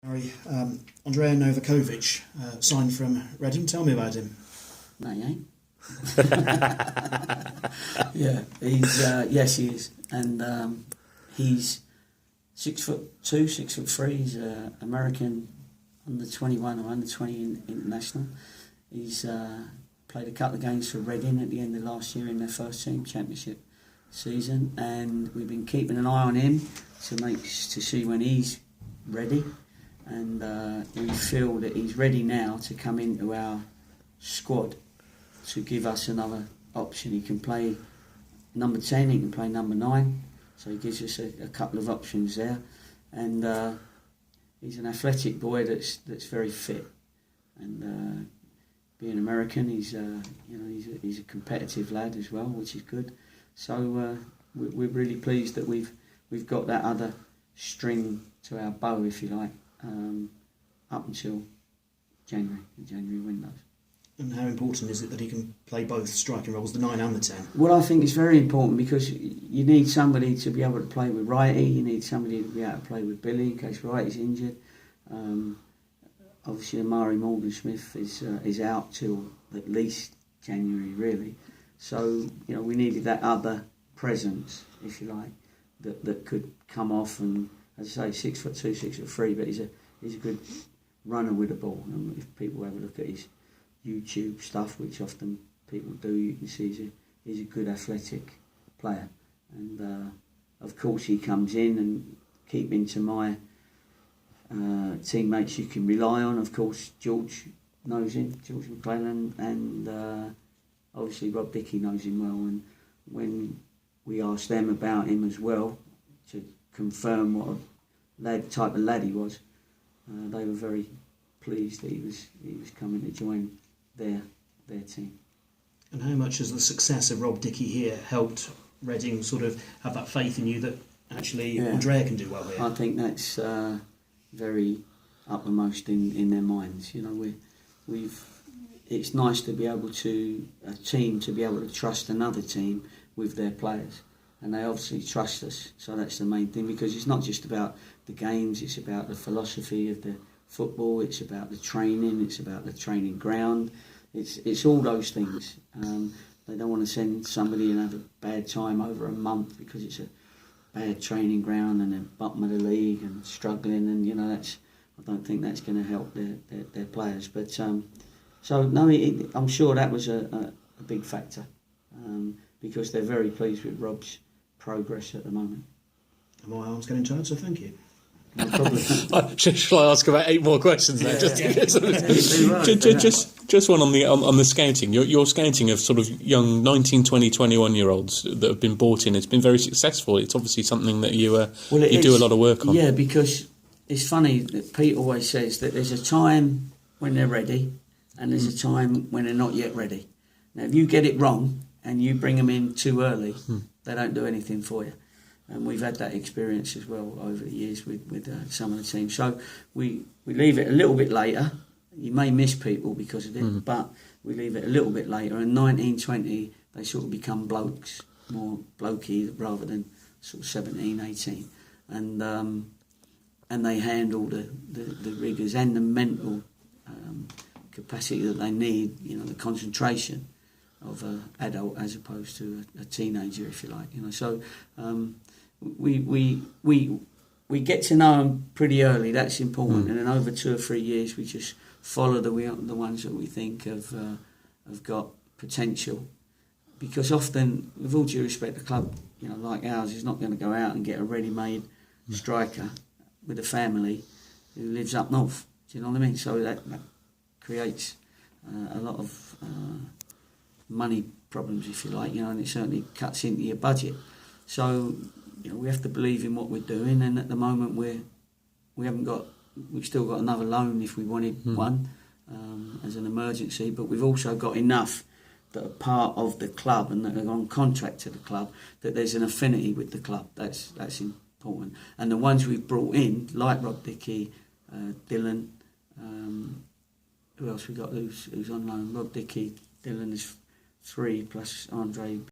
Harry, Andrija Novakovich signed from Reading. Tell me about him. No, he ain't. Yeah, he's yes, he is, and he's 6'2", 6'3". He's American under 21 or under 20 international. He's played a couple of games for Reading at the end of last year in their first team championship season, and we've been keeping an eye on him to see when he's ready, and we feel that he's ready now to come into our squad to give us another option. He can play number 10, he can play number 9, so he gives us a couple of options there, and he's an athletic boy that's very fit, and being American, he's a competitive lad as well, which is good. So we're really pleased that we've got that other string to our bow, if you like, up until the January windows. And how important is it that he can play both striking roles, the 9 and the 10? Well, I think it's very important because you need somebody to be able to play with Righty, you need somebody to be able to play with Billy in case Righty's injured. Obviously, Amari Morgan-Smith is out till at least January, really. So, we needed that other presence, if you like, that could come off and, as I say, 6'2", 6'3", but he's a good runner with the ball. And if people have a look at his YouTube stuff, which often people do, you can see he's a good athletic player. And of course he comes in and keeping to my teammates you can rely on. Of course George knows him, George McClellan, and obviously Rob Dickey knows him well. And when we asked them about him as well to confirm what a type of lad he was, they were very pleased that he was coming to join their team. And how much has the success of Rob Dickey here helped Reading sort of have that faith in you that actually Andrija can do well here? I think that's very uppermost in their minds. It's nice to be able to a team to be able to trust another team with their players, and they obviously trust us. So that's the main thing, because it's not just about the games; it's about the philosophy of the football. It's about the training. It's about the training ground. It's all those things. They don't want to send somebody and have a bad time over a month because it's a bad training ground and they're bottom of the league and struggling, and I don't think that's going to help their players. But so no, I'm sure that was a big factor, because they're very pleased with Rob's progress at the moment. And my arm's getting tired, so thank you. No problem. Shall I ask about 8 more questions now? Just one on the scouting. Your scouting of sort of young 19, 20, 21-year-olds that have been brought in, it's been very successful. It's obviously something that you do a lot of work on. Yeah, because it's funny that Pete always says that there's a time when they're ready and there's a time when they're not yet ready. Now, if you get it wrong and you bring them in too early, they don't do anything for you. And we've had that experience as well over the years with some of the teams. So we leave it a little bit later. You may miss people because of it, but we leave it a little bit later. And 19, 20, they sort of become blokes, more blokey rather than sort of 17, 18. And they handle the rigours and the mental capacity that they need, the concentration of an adult as opposed to a teenager, if you like. So we get to know them pretty early. That's important, and then over 2 or 3 years, we just follow the ones that we think have got potential. Because often, with all due respect, a club like ours is not going to go out and get a ready-made striker with a family who lives up north. Do you know what I mean? So that creates a lot of money problems, if you like, and it certainly cuts into your budget. So, we have to believe in what we're doing, and at the moment we've still got another loan if we wanted one as an emergency, but we've also got enough that are part of the club and that are on contract to the club, that there's an affinity with the club. That's important. And the ones we've brought in, like Rob Dickey, Dylan, who else we got who's on loan? Rob Dickey, Dylan is 3 plus Andre.